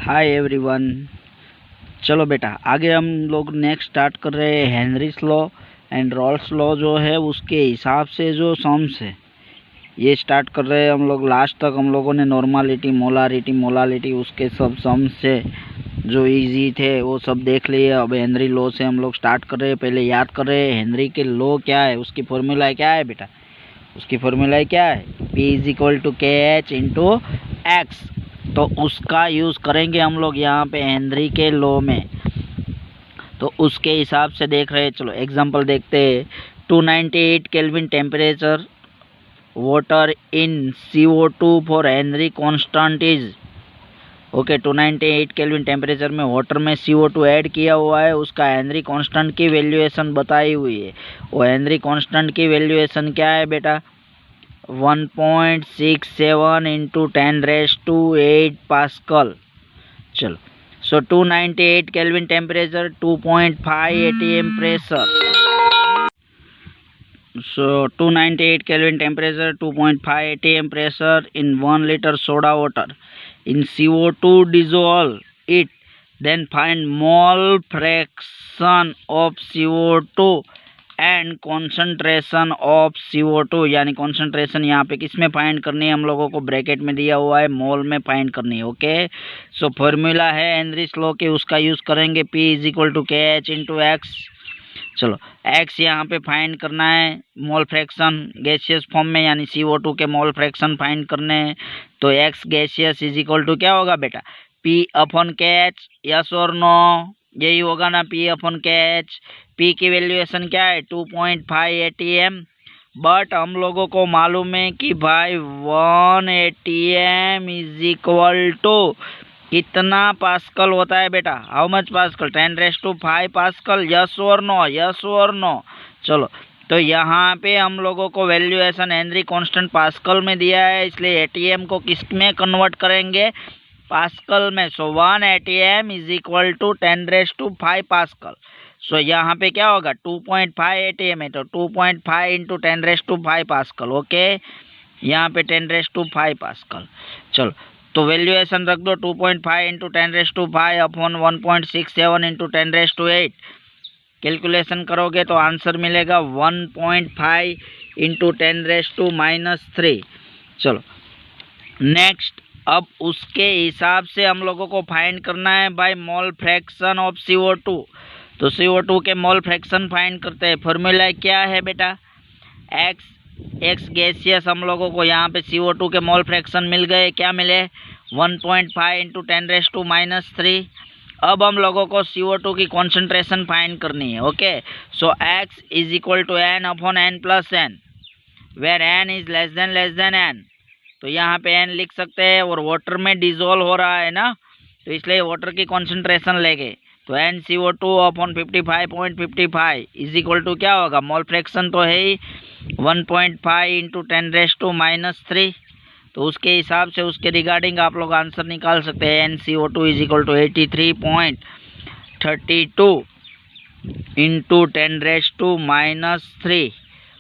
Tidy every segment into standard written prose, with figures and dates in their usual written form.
Hi everyone. चलो बेटा, आगे हम लोग नेक्स्ट स्टार्ट कर रहे हैं Henry's law and Rawls law जो है उसके हिसाब से जो सम्स है ये स्टार्ट कर रहे हैं हम लोग। लास्ट तक हम लोगों ने नॉर्मालिटी, मोलालिटी उसके सब सम्स से जो इजी थे वो सब देख लिए। अब हेनरी लॉ से हम लोग स्टार्ट कर रहे हैं। पहले याद कर रहे हैं हेनरी के लॉ क्या है, उसकी फॉर्मूला क्या है बेटा। उसकी फॉर्मूला क्या है, P = KH × X। तो उसका यूज़ करेंगे हम लोग यहाँ पे हेनरी के लॉ में। तो उसके हिसाब से देख रहे हैं। चलो एग्जांपल देखते हैं। 298 kelvin temperature water in CO2 for Henry constant is okay. 298 kelvin temperature में वाटर में CO2 ऐड किया हुआ है, उसका हेनरी कांस्टेंट की वैल्यूएशन बताई हुई है। वो हेनरी कांस्टेंट की वैल्यूएशन क्या है बेटा, 1.67 × 10⁸ पास्कल। चलो, सो 298 kelvin temperature, 2.5 atm pressure. So 298 kelvin temperature, 2.5 atm pressure in 1 liter soda water in CO2 dissolve it, then find mole fraction of CO2 and concentration of CO2। यानी concentration यहाँ पे किस में फाइंड करनी है हम लोगों को, ब्रैकेट में दिया हुआ है, मोल में फाइंड करनी है। ओके, सो फॉर्मूला है हेनरीज लॉ के, उसका यूज करेंगे P = KH × X। चलो X यहाँ पे फाइंड करना है, मोल फ्रैक्शन गैसियस फॉर्म में यानी CO2 के मोल फ्रैक्शन फाइंड करने हैं। तो X गैसियस = क्या होगा बेटा, P/KH। यस और नो, यही होगा ना, P/KH। P की वैल्यूएशन क्या है, 2.5 atm। बट हम लोगों को मालूम है कि भाई 1 atm = कितना पास्कल होता है बेटा, how much pascal, 10⁵ pascal. Yes और नो, यस और नो। चलो, तो यहाँ पे हम लोगों को वैल्यूएशन हेनरी कांस्टेंट पास्कल में दिया है, इसलिए एटीएम को किस में कन्वर्ट करेंगे, पास्कल में। सो 1 atm = 10⁵ पास्कल। सो यहाँ पे क्या होगा, 2.5 atm है तो 2.5 × 10⁵ पास्कल। ओके, यहाँ पे 10⁵ पास्कल। चलो, तो वैल्यूएशन रख दो, 2.5 × 10⁵ अपॉन 1.67 × 10⁸ कैलकुलेशन करोगे तो आंसर मिलेगा 1.5 × 10⁻⁻3। चलो नेक्स्ट, अब उसके हिसाब से हम लोगों को फाइंड करना है by mole fraction of CO2। तो CO2 के मोल फ्रैक्शन फाइंड करते हैं। फॉर्मूला क्या है बेटा, X गैसियस, हम लोगों को यहाँ पे CO2 के मोल फ्रैक्शन मिल गए, क्या मिले, 1.5 × 10⁻⁻3। अब हम लोगों को CO2 की कॉन्सेंट्रेशन फाइंड करनी है। Okay, so X = N/N+N where N > N। तो यहाँ पे N लिख सकते हैं, और वाटर में डिजोल्व हो रहा है ना, तो इसलिए वाटर की कॉन्सेंट्रेशन लेंगे। तो NCO2/55.55 = क्या होगा, मोल फ्रैक्शन तो है ही 1.5 × 10⁻⁻3। तो उसके हिसाब से उसके रिगार्डिंग आप लोग आंसर निकाल सकते हैं। NCO2 = 83.32 × 10⁻⁻3।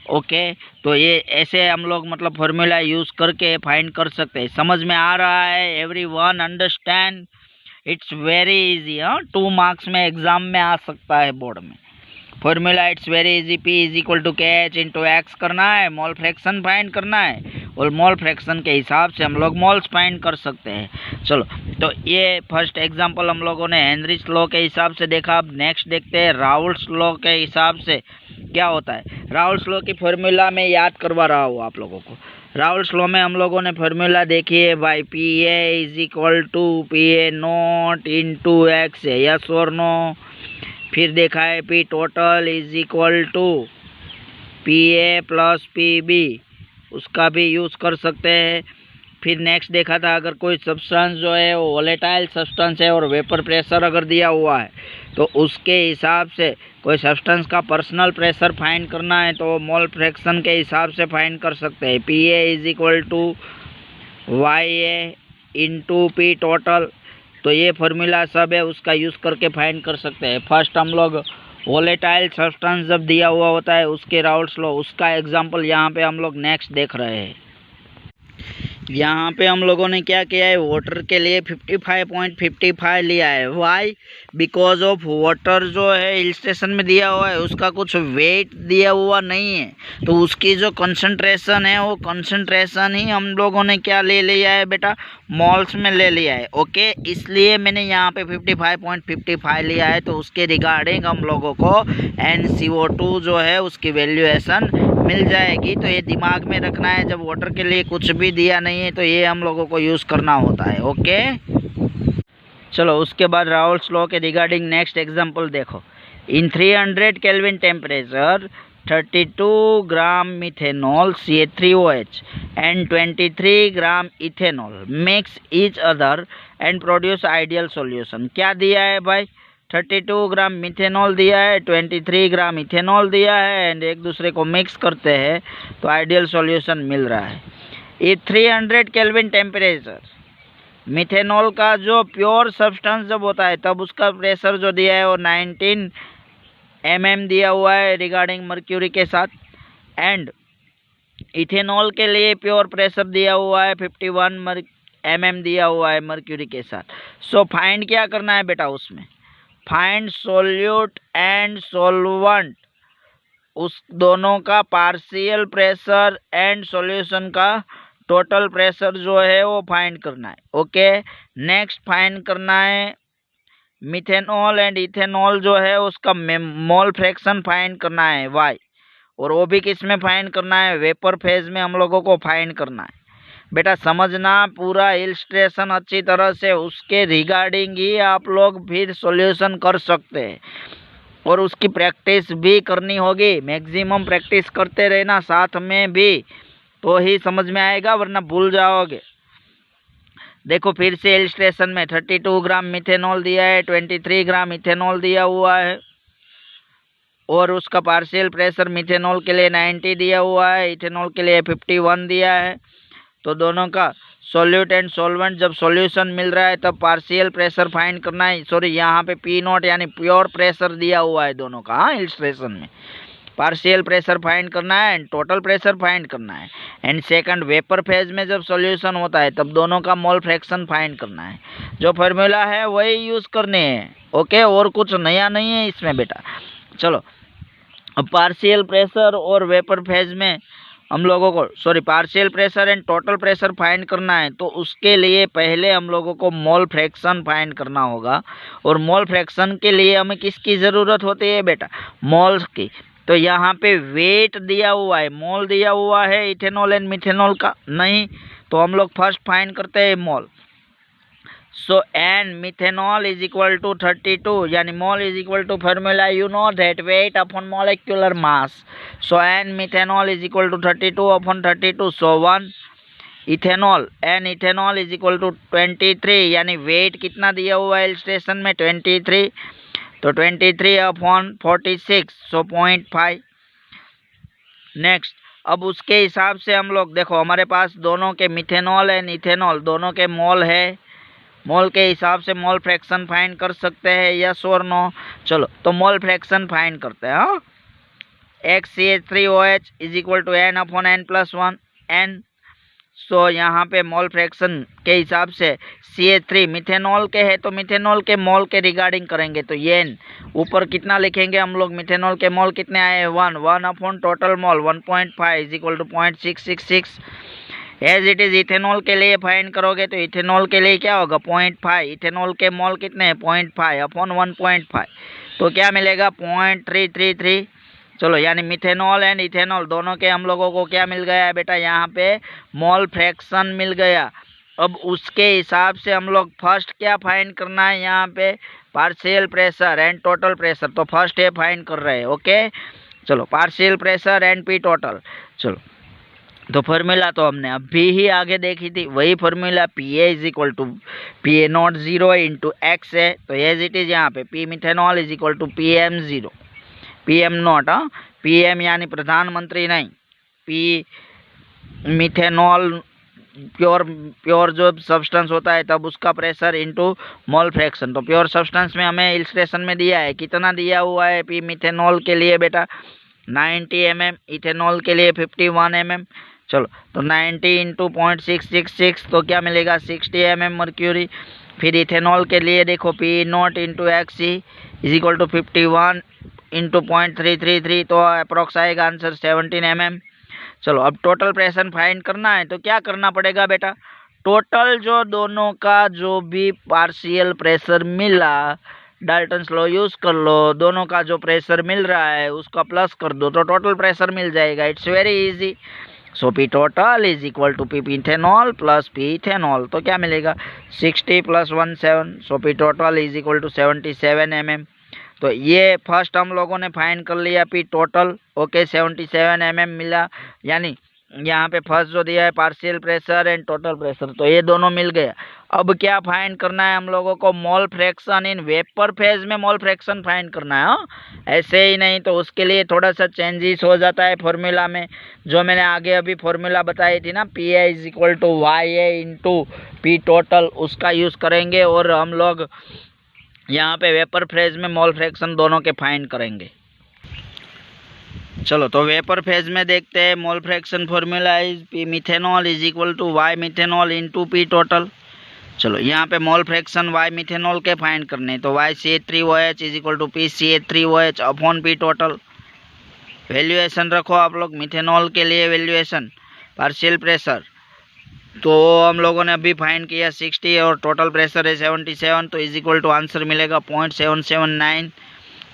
ओके, तो ये ऐसे हम लोग मतलब फॉर्मूला यूज करके फाइंड कर सकते हैं। समझ में आ रहा है everyone, understand, it's very easy. 2 marks में एग्जाम में आ सकता है बोर्ड में। Formula it's very easy, P = KH × X करना है, मोल फ्रैक्शन फाइंड करना है, और मोल फ्रैक्शन के हिसाब से हम लोग मोल्स फाइंड कर सकते हैं। चलो, तो ये फर्स्ट एग्जांपल हम लोगों ने हेनरीज लॉ के हिसाब से देखा। अब नेक्स्ट देखते हैं राउल्ट्स लॉ के हिसाब से क्या होता है। राउल्ट्स लॉ की फॉर्मूला में याद करवा रहा हूँ आप लोगों को। राउल्ट्स लॉ में हम लोगों ने फॉर्मूला देखी है भाई, PA = PA0 × X है, यस और नो। फिर देखा है P total = PA + PB, उसका भी यूज़ कर सकते हैं। फिर नेक्स्ट देखा था, अगर कोई सब्सटेंस जो है वो वोलेटाइल सब्सटेंस है और वेपर प्रेशर अगर दिया हुआ है तो उसके हिसाब से कोई सब्सटेंस का पर्सनल प्रेशर फाइंड करना है तो मोल फ्रैक्शन के हिसाब से फाइंड कर सकते हैं। PA = YA × P total। तो ये फॉर्मूला सब है, उसका यूज़ करके फाइंड कर सकते हैं। फर्स्ट हम लोग वोलेटाइल सब्सटेंस जब दिया हुआ होता है उसके राउल्ट्स लॉ, उसका एग्जांपल यहाँ पे हम लोग नेक्स्ट देख रहे हैं। यहाँ पे हम लोगों ने क्या किया है, वाटर के लिए 55.55 लिया है। वाई? बिकॉज ऑफ वाटर जो है हिल स्टेशन में दिया हुआ है, उसका कुछ वेट दिया हुआ नहीं है, तो उसकी जो कंसंट्रेशन है वो कंसंट्रेशन ही हम लोगों ने क्या ले लिया है बेटा, मॉल्स में ले लिया है। ओके, इसलिए मैंने यहाँ पे 55.55 लिया है। तो उसके रिगार्डिंग हम लोगों को NCO2 जो है उसकी वैल्यूएशन मिल जाएगी। तो ये दिमाग में रखना है, जब वाटर के लिए कुछ भी दिया नहीं है तो ये हम लोगों को यूज़ करना होता है। ओके, चलो उसके बाद राउल्स लॉ के रिगार्डिंग नेक्स्ट एग्जांपल देखो। इन 300 kelvin temperature 32 gram methanol CH3OH and 23 gram ethanol mix each other and produce ideal solution. क्या दिया है भाई, 32 ग्राम मिथेनॉल दिया है, 23 ग्राम इथेनॉल दिया है, एंड एक दूसरे को मिक्स करते हैं तो आइडियल सॉल्यूशन मिल रहा है। ये 300 केल्विन टेम्परेचर, मिथेनॉल का जो प्योर सब्सटेंस जब होता है तब उसका प्रेशर जो दिया है वो 19 mm दिया हुआ है रिगार्डिंग मर्क्यूरी के साथ, एंड इथेनॉल के लिए प्योर प्रेशर दिया हुआ है 51 mm दिया हुआ है मर्क्यूरी के साथ। सो फाइंड क्या करना है बेटा, उसमें फाइंड सोल्यूट एंड सोलवेंट, उस दोनों का पार्शियल प्रेशर एंड सॉल्यूशन का टोटल प्रेशर जो है वो फाइंड करना है। ओके, नेक्स्ट फाइंड करना है मिथेनॉल एंड इथेनॉल जो है उसका मोल फ्रैक्शन फाइंड करना है वाई, और वो भी किस में फाइंड करना है, वेपर फेज में हम लोगों को फाइंड करना है। बेटा समझना पूरा इलस्ट्रेशन अच्छी तरह से, उसके रिगार्डिंग ही आप लोग फिर सॉल्यूशन कर सकते हैं, और उसकी प्रैक्टिस भी करनी होगी। मैक्सिमम प्रैक्टिस करते रहना साथ में भी, तो ही समझ में आएगा, वरना भूल जाओगे। देखो फिर से इलस्ट्रेशन में 32 ग्राम मिथेनॉल दिया है, 23 ग्राम इथेनॉल दिया हुआ है, और उसका पार्शियल प्रेशर मिथेनॉल के लिए 90 दिया हुआ है, इथेनॉल के लिए 51 दिया है। तो दोनों का सोल्यूट एंड सोलवेंट जब सॉल्यूशन मिल रहा है तब पार्शियल प्रेशर फाइंड करना है। सॉरी, यहाँ पे P0 यानी प्योर प्रेशर दिया हुआ है दोनों का। हाँ, इलस्ट्रेशन में पार्शियल प्रेशर फाइंड करना है एंड टोटल प्रेशर फाइंड करना है। एंड सेकंड वेपर फेज में जब सॉल्यूशन होता है तब दोनों का मोल फ्रैक्शन फाइंड करना है। जो फार्मूला है वही यूज़ करने हैं। ओके, और कुछ नया नहीं है इसमें बेटा। चलो, अब पार्शियल प्रेशर और वेपर फेज में हम लोगों को partial pressure and total pressure find करना है, तो उसके लिए पहले हम लोगों को मोल फ्रैक्शन फाइंड करना होगा। और मोल फ्रैक्शन के लिए हमें किसकी ज़रूरत होती है बेटा, मोल्स की। तो यहाँ पे वेट दिया हुआ है, मोल दिया हुआ है इथेनॉल एंड मिथेनॉल का नहीं, तो हम लोग फर्स्ट फाइंड करते हैं mole. So n methanol is equal to 32, यानी mole is equal to formula you know that weight upon molecular mass. So n methanol is equal to 32 upon 32, so 1 ethanol, n ethanol is equal to 23, यानी wait कितना दिया हुआ है illustration में 23, तो 23 upon 46, सो 0.5। Next, अब उसके हिसाब से हम लोग देखो हमारे पास दोनों के मिथेनॉल एंड इथेनॉल दोनों के मोल है, मोल के हिसाब से मोल फ्रैक्शन फाइंड कर सकते हैं, यस और नो। चलो तो मोल फ्रैक्शन फाइंड करते हैं। हाँ, XCH3OH is equal to N upon N+1 N। So यहाँ पे मोल फ्रैक्शन के हिसाब से CH3 मिथेनॉल के है तो मिथेनॉल के मोल के रिगार्डिंग करेंगे, तो ये ऊपर कितना लिखेंगे हम लोग, मिथेनॉल के मोल कितने आए, 1 upon total mole 1.5 is equal to 0.666। As it is ethanol के लिए फाइंड करोगे तो इथेनॉल के लिए क्या होगा 0.5, इथेनॉल के मोल कितने हैं 0.5 अपॉन 1.5, तो क्या मिलेगा 0.333। चलो, यानी मिथेनॉल एंड इथेनॉल दोनों के हम लोगों को क्या मिल गया है बेटा, यहाँ पे मोल फ्रैक्शन मिल गया। अब उसके हिसाब से हम लोग फर्स्ट क्या फाइंड करना है, यहाँ पे partial pressure and total pressure, तो फर्स्ट ये फाइंड कर रहे हैं। ओके, चलो partial pressure and P total. चलो, तो फार्मूला तो हमने अभी ही आगे देखी थी, वही formula PA is equal to PA0 0 into x है, तो एज इट इज यहाँ पे P methanol is equal to PM0 PM0। हाँ, PM यानी प्रधानमंत्री नहीं, P मिथेनॉल प्योर जो सब्सटेंस होता है तब उसका प्रेशर इंटू मोल फ्रैक्शन। तो प्योर सब्सटेंस में हमें इलस्ट्रेशन में दिया है, कितना दिया हुआ है P मिथेनॉल के लिए बेटा 90 mm, इथेनॉल के लिए 51 mm। चलो तो 90 इंटू 0.666 तो क्या मिलेगा 60 mm मर्क्यूरी। फिर इथेनॉल के लिए देखो P0 into XC is equal to 51 into 0.333 तो अप्रोक्स आएगा आंसर 17 mm। चलो अब टोटल प्रेशर फाइंड करना है तो क्या करना पड़ेगा बेटा, टोटल जो दोनों का जो भी पार्शियल प्रेशर मिला डाल्टन्स लॉ यूज कर लो, दोनों का जो प्रेशर मिल रहा है उसका प्लस कर दो तो टोटल प्रेशर मिल जाएगा। It's very easy. So P total is equal to P ethanol plus P ethanol तो क्या मिलेगा 60 plus 17 so P total is equal to 77 mm। तो ये फर्स्ट हम लोगों ने फाइंड कर लिया P टोटल। ओके 77 mm मिला, यानी यहाँ पे फर्स्ट जो दिया है partial pressure and total pressure तो ये दोनों मिल गया। अब क्या फाइंड करना है हम लोगों को, mole fraction in vapour phase में मोल फ्रैक्शन फाइंड करना है। हाँ ऐसे ही नहीं तो उसके लिए थोड़ा सा चेंजेस हो जाता है फॉर्मूला में, जो मैंने आगे अभी फॉर्मूला बताई थी ना PA is equal to YA into P total, उसका यूज़ करेंगे और हम लोग यहाँ पे वेपर फेज में मोल फ्रैक्शन दोनों के फाइंड करेंगे। चलो तो वेपर फेज में देखते हैं mole fraction formula is P methanol is equal to Y methanol into P total. चलो यहाँ पे मोल फ्रैक्शन Y मिथेनॉल के फाइंड करने तो YCH3OH is equal to PCH3OH upon P total. Valuation रखो आप लोग मिथेनॉल के लिए, वैल्यूएशन पार्शियल प्रेशर तो हम लोगों ने अभी फाइंड किया 60 और टोटल प्रेशर है 77 तो इज इक्वल टू आंसर मिलेगा 0.779।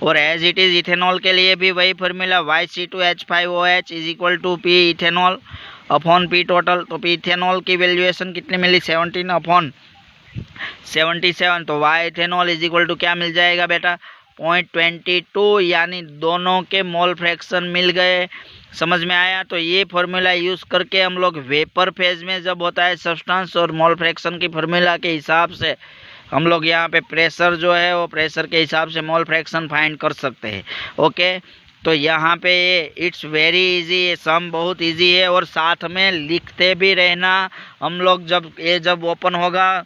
और एज इट इज इथेनॉल के लिए भी वही formula YC2H5OH is equal to P ethanol upon P total. तो P इथेनॉल की वैल्यूएशन कितनी मिली 17 अपॉन 77 तो Y ethanol is equal to क्या मिल जाएगा बेटा 0.22, यानी दोनों के मोल फ्रैक्शन मिल गए। समझ में आया। तो ये फॉर्मूला यूज़ करके हम लोग वेपर फेज में जब होता है सब्सटेंस और मोल फ्रैक्शन की फॉर्मूला के हिसाब से हम लोग यहाँ पे प्रेशर जो है वो प्रेशर के हिसाब से मोल फ्रैक्शन फाइंड कर सकते हैं। ओके तो यहाँ पे इट्स वेरी इजी, सम बहुत इजी है और साथ में लिखते भी रहना। हम लोग जब ओपन होगा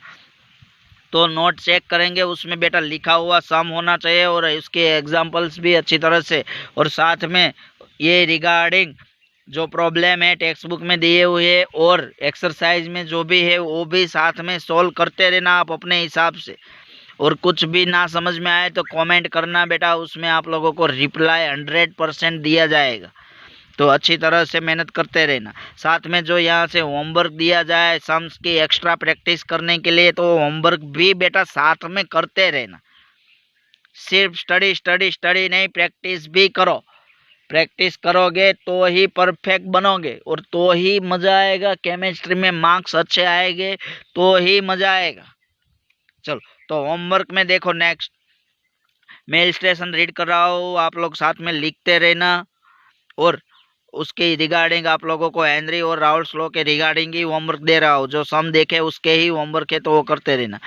तो नोट चेक करेंगे, उसमें बेटा लिखा हुआ सम होना चाहिए और उसके एग्जांपल्स भी अच्छी तरह से, और साथ में ये रिगार्डिंग जो प्रॉब्लम है टेक्स्ट बुक में दिए हुए और एक्सरसाइज में जो भी है वो भी साथ में सोल्व करते रहना आप अपने हिसाब से। और कुछ भी ना समझ में आए तो कमेंट करना बेटा, उसमें आप लोगों को रिप्लाई 100% दिया जाएगा। तो अच्छी तरह से मेहनत करते रहना। साथ में जो यहाँ से होमवर्क दिया जाए सम्स की एक्स्ट्रा प्रैक्टिस करने के लिए तो होमवर्क भी बेटा साथ में करते रहना। सिर्फ स्टडी स्टडी स्टडी नहीं, प्रैक्टिस भी करो। प्रैक्टिस करोगे तो ही परफेक्ट बनोगे और तो ही मज़ा आएगा। केमिस्ट्री में मार्क्स अच्छे आएंगे तो ही मज़ा आएगा। चलो तो होमवर्क में देखो, नेक्स्ट मैं इलस्ट्रेशन रीड कर रहा हूँ, आप लोग साथ में लिखते रहना और उसके रिगार्डिंग आप लोगों को हेनरी और राउल्स लॉ के रिगार्डिंग ही होमवर्क दे रहा हूँ। जो सम देखे उसके ही होमवर्क है तो वो करते रहना।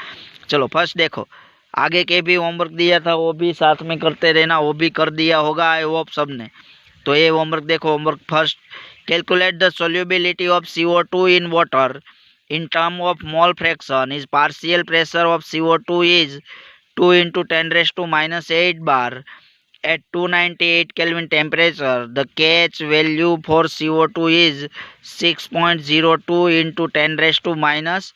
चलो फर्स्ट देखो, आगे के भी होमवर्क दिया था वो भी साथ में करते रहना, वो भी कर दिया होगा आई होप सब ने। तो ये होमवर्क देखो, homework first, calculate the solubility of CO2 in water in term of mole fraction is partial pressure of CO2 is 2 into 10 raised to minus 8 bar at 298 Kelvin temperature. The KH value for CO2 is 6.02 into 10 raised to minus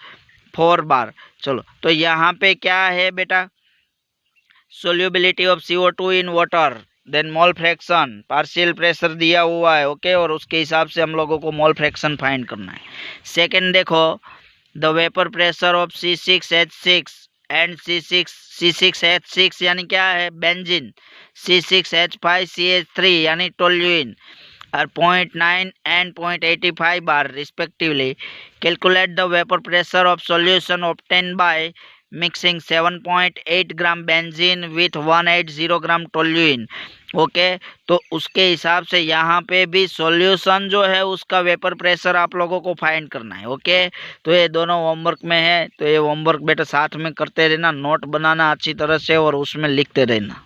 4 bar. चलो तो यहाँ पे क्या है बेटा, solubility of CO2 in water, then mole fraction, partial pressure दिया हुआ है ओके, और उसके हिसाब से हम लोगों को मोल फ्रैक्शन फाइंड करना है। सेकंड देखो, the vapour pressure of C6H6 and C6H6 यानी क्या है बेंजीन, C6H5CH3 यानी टोल्यूइन और 0.9 and 0.85 bar respectively. Calculate the vapour pressure of solution obtain by mixing 7.8 gram benzene with 180 gram toluene. Okay तो उसके हिसाब से यहाँ पे भी सॉल्यूशन जो है उसका वेपर प्रेशर आप लोगों को फाइंड करना है। ओके तो ये दोनों होमवर्क में है, तो ये होमवर्क बेटा साथ में करते रहना, नोट बनाना अच्छी तरह से और उसमें लिखते रहना।